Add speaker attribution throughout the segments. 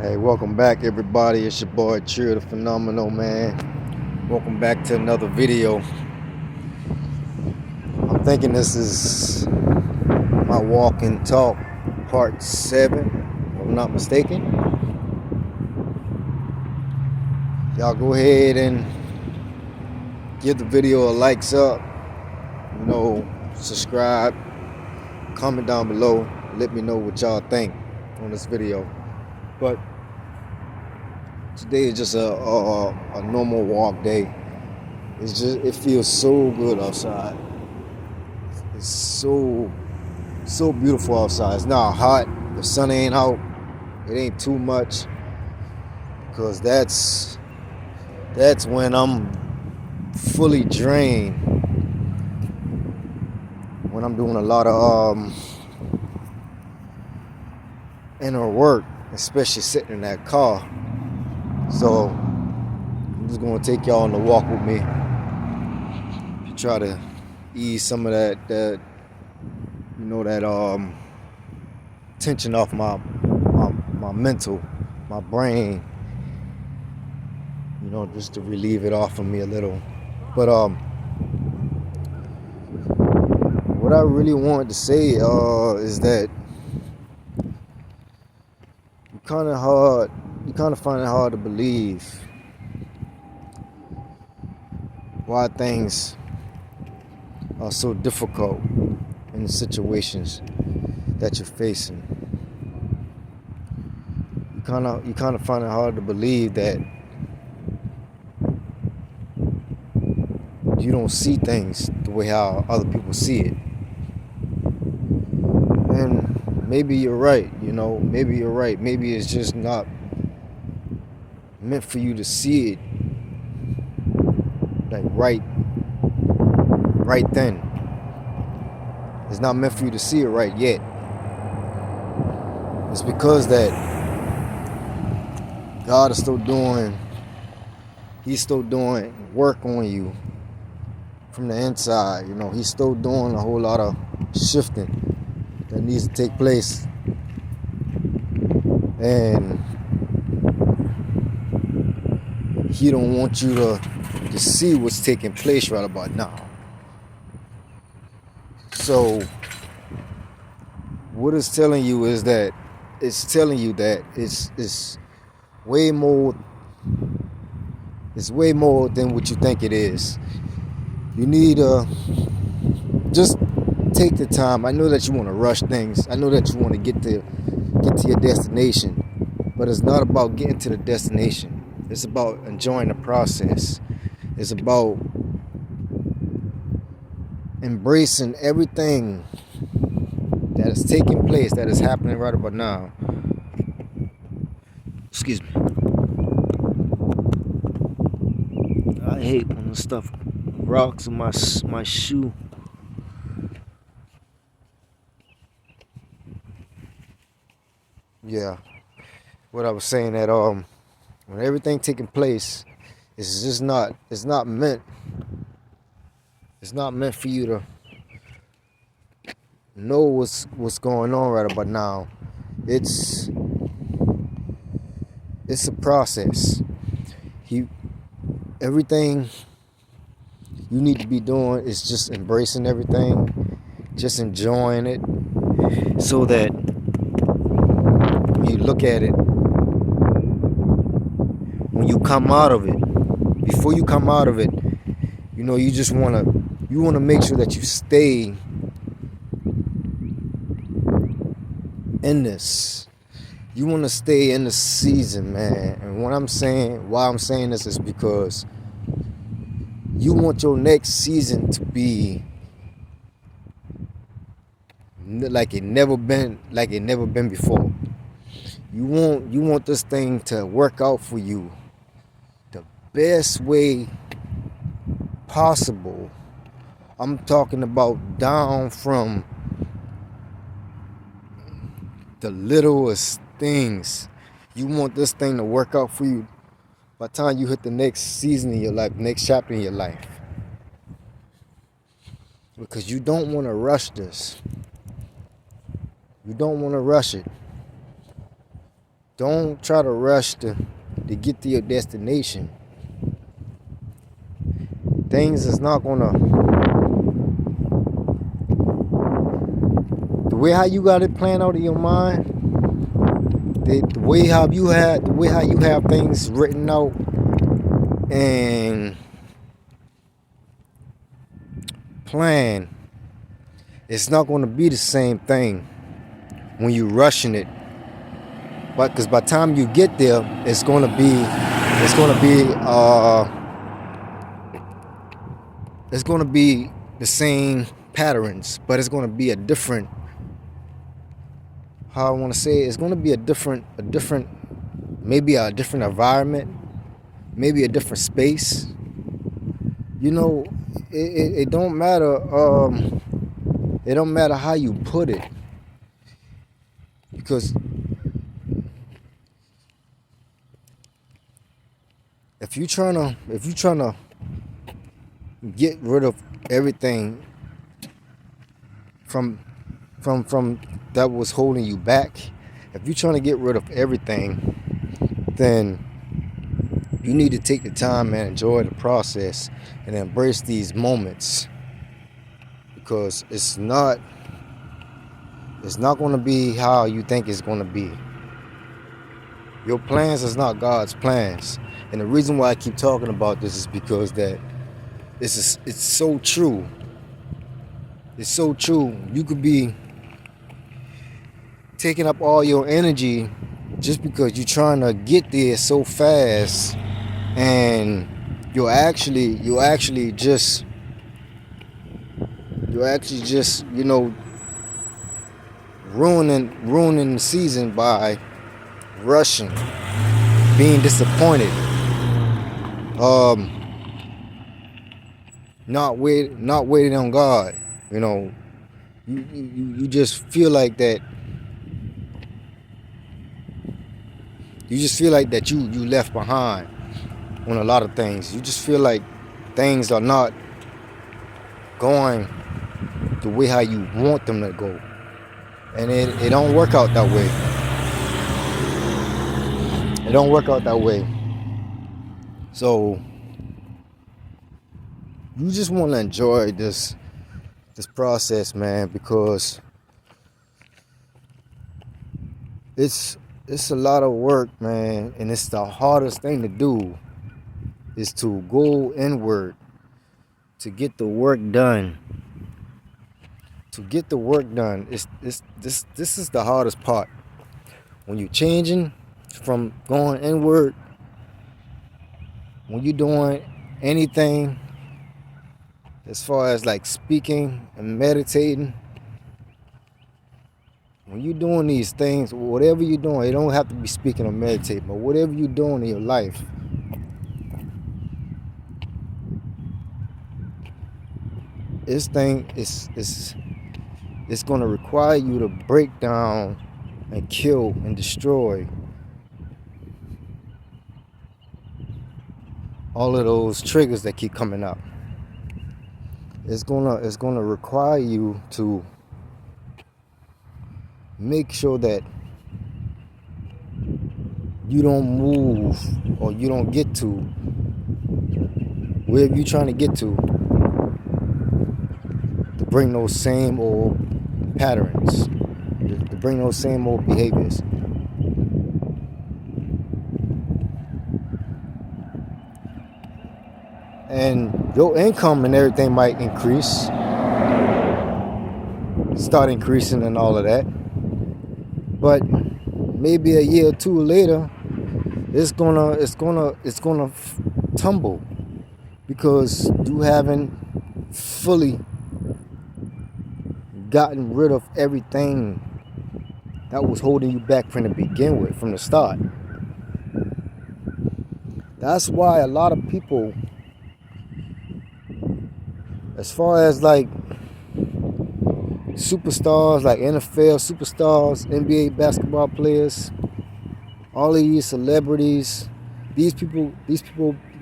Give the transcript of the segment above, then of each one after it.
Speaker 1: Hey, welcome back everybody. It's your boy Cheer the Phenomenal Man. Welcome back to another video. I'm thinking this is my walk and talk part 7, if I'm not mistaken. Y'all go ahead and give the video a likes up, subscribe, comment down below, let me know what y'all think on this video. But today is just a normal walk day. It feels so good outside. It's so beautiful outside. It's not hot. The sun ain't out. It ain't too much, because that's when I'm fully drained. When I'm doing a lot of inner work, especially sitting in that car. So I'm just gonna take y'all on the walk with me to try to ease some of that tension off my mental, my brain, just to relieve it off of me a little. But what I really wanted to say is that you kind of find it hard to believe why things are so difficult in the situations that you're facing. You kind of find it hard to believe that you don't see things the way how other people see it. And maybe you're right, maybe you're right. Maybe it's just not meant for you to see it like right then. It's not meant for you to see it right yet. It's because that God is He's still doing work on you from the inside. He's still doing a whole lot of shifting that needs to take place. And He don't want you to see what's taking place right about now. So what it's telling you is that it's way more than what you think it is. You need to just take the time. I know that you want to rush things. I know that you want to get to your destination, but it's not about getting to the destination. It's about enjoying the process. It's about embracing everything that is taking place, that is happening right about now. Excuse me. I hate when the stuff rocks in my shoe. Yeah. What I was saying, that when everything taking place, it's not meant for you to know what's going on right about now. It's a process. Everything you need to be doing is just embracing everything, just enjoying it, so that when you look at it, when you come out of it, before you come out of it, you just want to make sure that you stay in this. You want to stay in the season, man. And why I'm saying this is because you want your next season to be like it never been before. You want this thing to work out for you the best way possible. I'm talking about down from the littlest things. You want this thing to work out for you by the time you hit the next season in your life, next chapter in your life. Because you don't want to rush this. You don't want to rush it. Don't try to rush to get to your destination. Things is not gonna, the way how you got it planned out in your mind, the way how you have things written out and planned, it's not gonna be the same thing when you rushing it. But because by the time you get there, it's gonna be the same patterns, but it's gonna be a different, how I want to say it, it's gonna be a different, maybe a different environment, maybe a different space. You know, it don't matter. It don't matter how you put it, because if you trying to get rid of everything from that was holding you back, if you're trying to get rid of everything, then you need to take the time and enjoy the process and embrace these moments, because it's not going to be how you think it's going to be. Your plans is not God's plans. And the reason why I keep talking about this is because that it's so true. It's so true. You could be taking up all your energy just because you're trying to get there so fast, and you're actually just ruining the season by rushing, being disappointed, not waiting on God. You just feel like that. You just feel like that you left behind on a lot of things. You just feel like things are not going the way how you want them to go, and it don't work out that way. It don't work out that way. So you just want to enjoy this process, man, because it's a lot of work, man, and it's the hardest thing to do, is to go inward to get the work done. To get the work done, this is the hardest part. When you're changing from going inward, when you're doing anything as far as like speaking and meditating, when you're doing these things, whatever you're doing, you don't have to be speaking or meditating, but whatever you're doing in your life, this thing it's going to require you to break down and kill and destroy all of those triggers that keep coming up. It's gonna require you to make sure that you don't move, or you don't get to wherever you're trying to get to bring those same old patterns, to bring those same old behaviors. And your income and everything might start increasing and all of that. But maybe a year or two later, it's gonna tumble, because you haven't fully gotten rid of everything that was holding you back from the start. That's why a lot of people, as far as like superstars, like NFL superstars, NBA basketball players, all of these celebrities, these people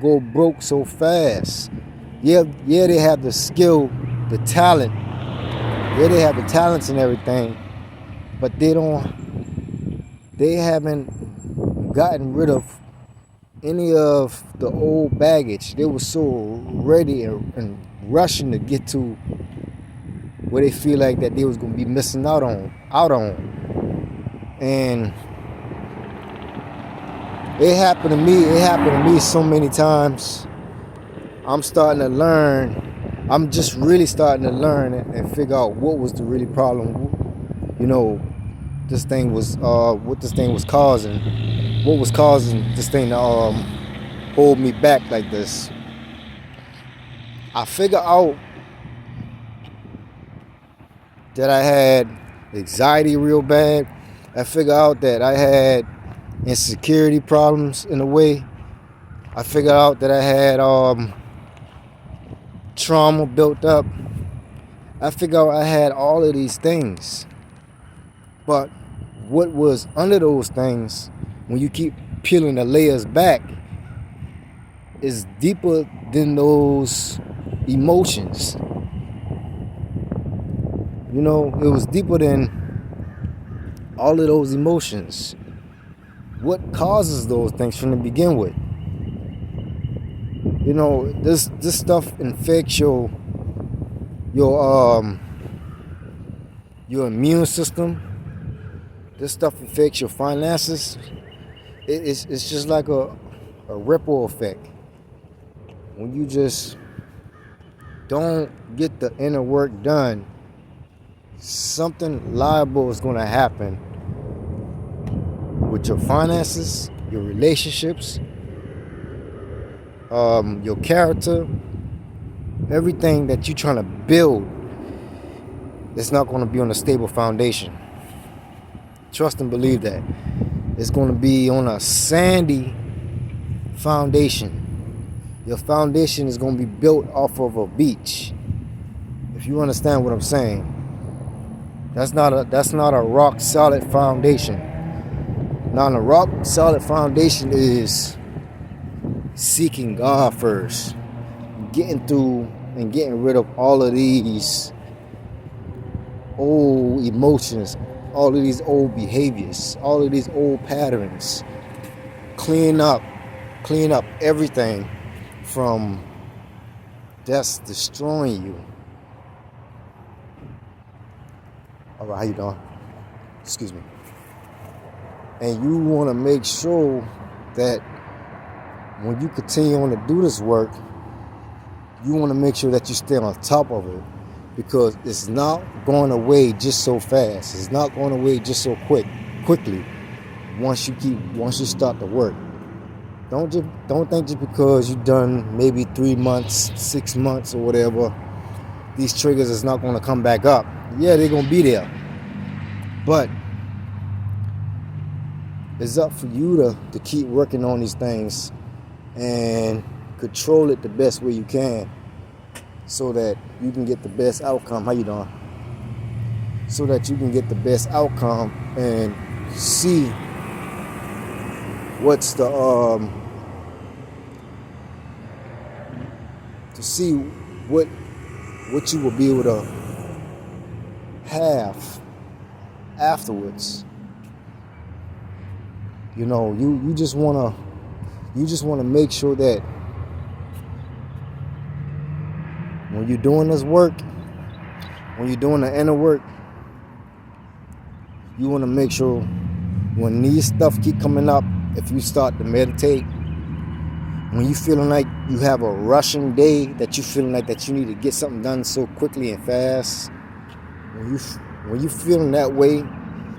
Speaker 1: go broke so fast. Yeah, they have the skill, the talent. Yeah, they have the talents and everything, but they haven't gotten rid of any of the old baggage. They were so ready and rushing to get to where they feel like that they was gonna be missing out on. And it happened to me. It happened to me so many times. I'm starting to learn. I'm just really starting to learn and figure out what was the really problem. You know, this thing was what this thing was causing. What was causing this thing to hold me back like this. I figured out that I had anxiety real bad. I figured out that I had insecurity problems in a way. I figured out that I had trauma built up. I figured out I had all of these things. But what was under those things, when you keep peeling the layers back, is deeper than those emotions. You know, it was deeper than all of those emotions. What causes those things from to begin with? You know, this stuff infects your immune system. This stuff affects your finances. It's just like a ripple effect. When you just don't get the inner work done, something liable is going to happen with your finances, your relationships, your character, everything that you're trying to build. It's not going to be on a stable foundation. Trust and believe that. It's going to be on a sandy foundation. Your foundation is going to be built off of a beach. If you understand what I'm saying. That's not a rock solid foundation. Now, a rock solid foundation is seeking God first, getting through and getting rid of all of these old emotions, all of these old behaviors, all of these old patterns. Clean up everything from that's destroying you. All right, how you doing? Excuse me. And you want to make sure that when you continue on to do this work, you want to make sure that you stay on top of it, because it's not going away just so fast. It's not going away just so quickly. Once you start the work, don't think just because you've done maybe 3 months, 6 months, or whatever, these triggers is not going to come back up. Yeah, they're going to be there, but it's up for you to keep working on these things and control it the best way you can, so that you can get the best outcome. How you doing? So that you can get the best outcome and see what's the to see what you will be able to have afterwards. You know, you just wanna make sure that when you're doing this work, when you're doing the inner work, you want to make sure when these stuff keep coming up, if you start to meditate, when you feeling like you have a rushing day, that you feeling like that you need to get something done so quickly and fast, when you feeling that way,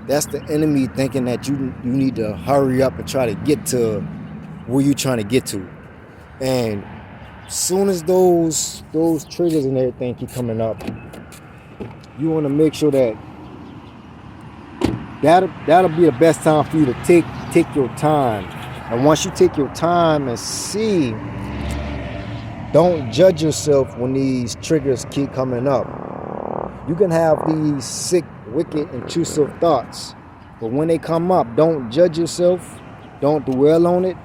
Speaker 1: that's the enemy thinking that you need to hurry up and try to get to where you're trying to get to. And soon as those triggers and everything keep coming up, you want to make sure that'll be the best time for you to take your time. And once you take your time and see, don't judge yourself when these triggers keep coming up. You can have these sick, wicked, intrusive thoughts, but when they come up, don't judge yourself. Don't dwell on it.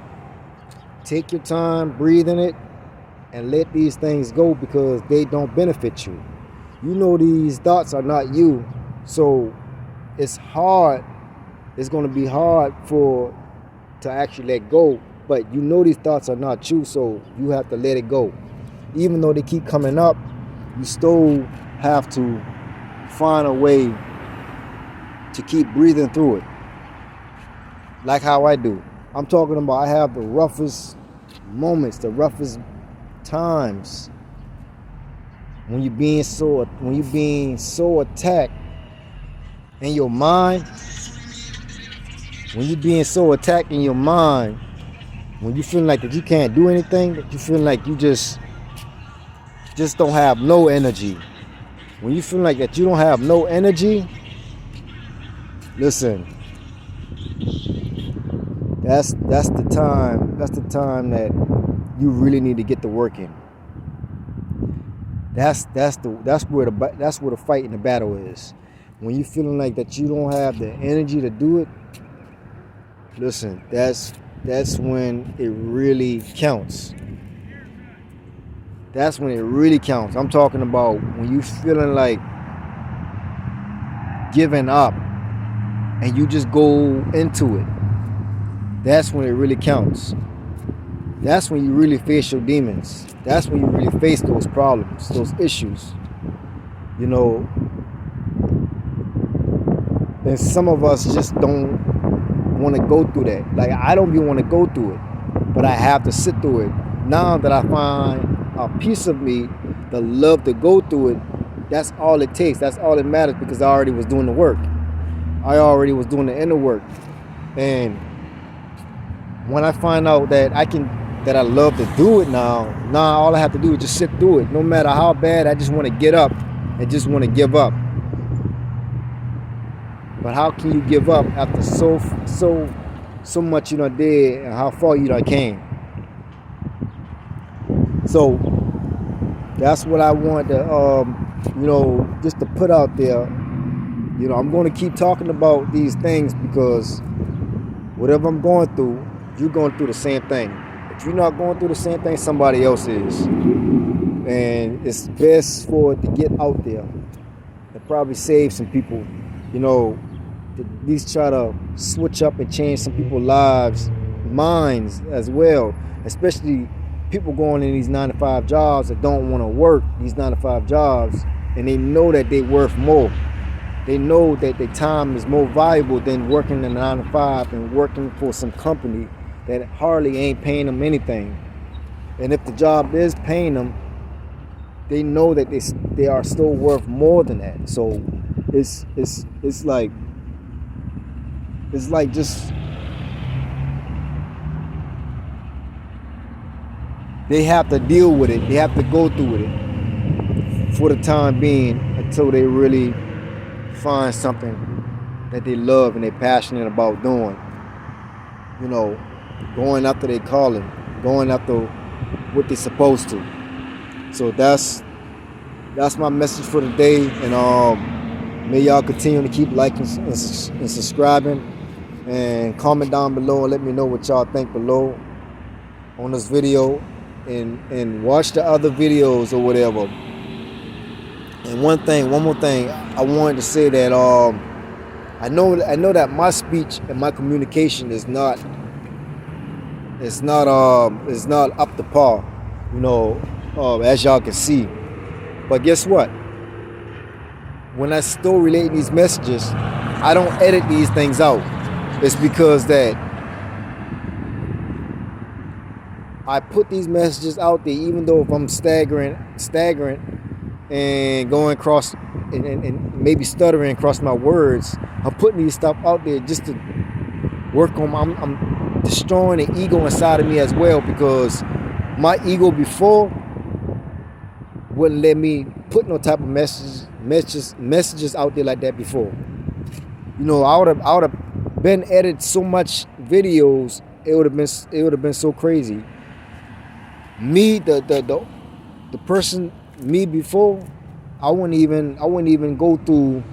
Speaker 1: Take your time, breathe in it, and let these things go, because they don't benefit you. You know these thoughts are not you, so it's hard. It's going to be hard for to actually let go. But you know these thoughts are not you, so you have to let it go. Even though they keep coming up, you still have to find a way to keep breathing through it. Like how I do. I'm talking about I have the roughest moments, the roughest times when you're being so attacked in your mind. When you're being so attacked in your mind, when you feel like that you can't do anything, that you feel like you just don't have no energy. When you feel like that you don't have no energy, listen, that's the time that you really need to get to work in. That's where the fight in the battle is. When you feeling like that you don't have the energy to do it, listen, that's when it really counts. That's when it really counts. I'm talking about when you feeling like giving up and you just go into it. That's when it really counts. That's when you really face your demons. That's when you really face those problems, those issues. You know, and some of us just don't want to go through that. Like, I don't even want to go through it, but I have to sit through it. Now that I find a piece of me that love to go through it, that's all it takes. That's all that matters, because I already was doing the work. I already was doing the inner work. And when I find out that I love to do it now all I have to do is just sit through it. No matter how bad, I just want to get up and just want to give up. But how can you give up after so much you done did and how far you done came? So that's what I want to, just to put out there. I'm going to keep talking about these things because whatever I'm going through, you're going through the same thing. If you're not going through the same thing, somebody else is. And it's best for it to get out there and probably save some people, to at least try to switch up and change some people's lives, minds as well, especially people going in these 9-to-5 jobs that don't want to work these 9-to-5 jobs, and they know that they're worth more. They know that their time is more valuable than working in a 9-to-5 and working for some company that hardly ain't paying them anything. And if the job is paying them, they know that they are still worth more than that. So it's like just they have to deal with it. They have to go through with it for the time being until they really find something that they love and they're passionate about doing. Going after their calling, going after what they're supposed to. So that's my message for today. And may y'all continue to keep liking and subscribing, and comment down below and let me know what y'all think below on this video, and watch the other videos or whatever. And one more thing, I wanted to say that I know that my speech and my communication is not up to par, as y'all can see. But guess what? When I still relate these messages, I don't edit these things out. It's because that I put these messages out there, even though if I'm staggering and going across and maybe stuttering across my words, I'm putting these stuff out there just to work on I'm destroying the ego inside of me as well, because my ego before wouldn't let me put no type of messages out there like that before. I would have been edited so much videos, it would have been so crazy. Me, the person, me before, I wouldn't even go through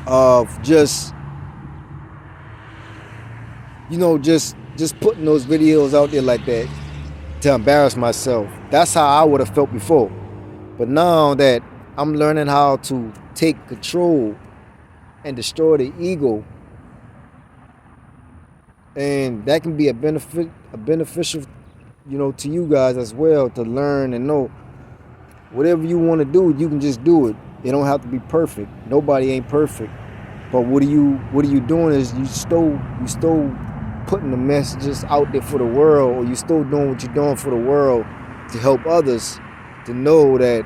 Speaker 1: of just putting those videos out there like that to embarrass myself. That's how I would have felt before. But now that I'm learning how to take control and destroy the ego, and that can be a beneficial, to you guys as well, to learn and know whatever you want to do, you can just do it. It don't have to be perfect. Nobody ain't perfect. But what are you doing is you still putting the messages out there for the world, or you still doing what you're doing for the world to help others to know that,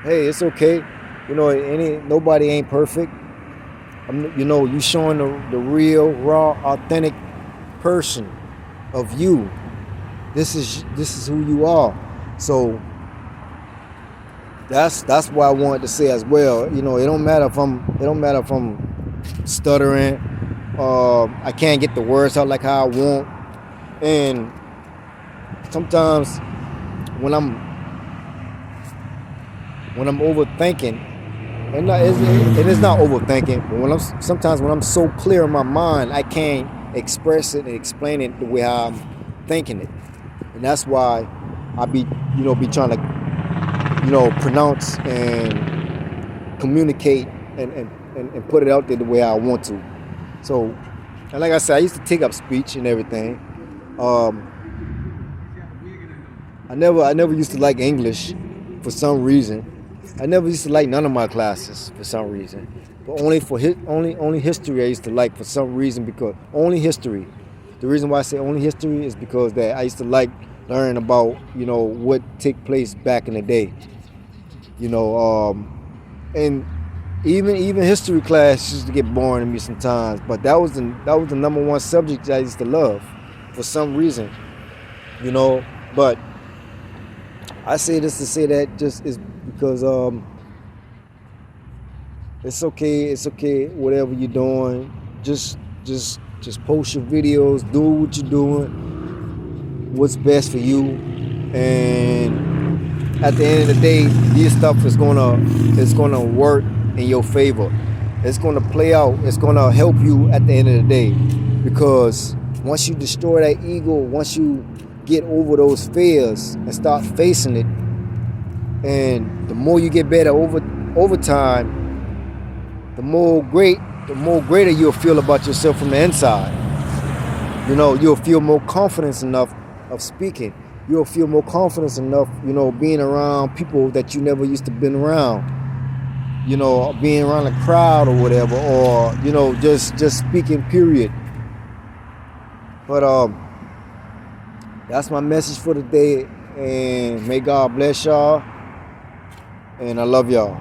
Speaker 1: hey, it's okay. Nobody ain't perfect. You showing the real, raw, authentic person of you. This is who you are. So that's why I wanted to say as well. It don't matter if I'm stuttering. I can't get the words out like how I want. And sometimes when I'm overthinking, and it is not overthinking, but when I'm so clear in my mind, I can't express it and explain it the way how I'm thinking it. And that's why I be trying to, pronounce and communicate and put it out there the way I want to. So, and like I said, I used to take up speech and everything. Um, I never used to like English for some reason. I never used to like none of my classes for some reason. But only history I used to like for some reason, because only history. The reason why I say only history is because that I used to like learning about what took place back in the day. And even history class used to get boring to me sometimes. But that was the number one subject I used to love for some reason. You know, but I say this to say that just is because it's okay whatever you're doing. Just post your videos, do what you're doing, what's best for you, and at the end of the day, this stuff is gonna work in your favor. It's gonna play out. It's gonna help you at the end of the day, because once you destroy that ego, once you get over those fears and start facing it, and the more you get better over time, the more greater you'll feel about yourself from the inside. You'll feel more confidence enough of speaking. You'll feel more confidence enough, being around people that you never used to been around. Being around a crowd or whatever, or just speaking. Period. But that's my message for today, and may God bless y'all, and I love y'all.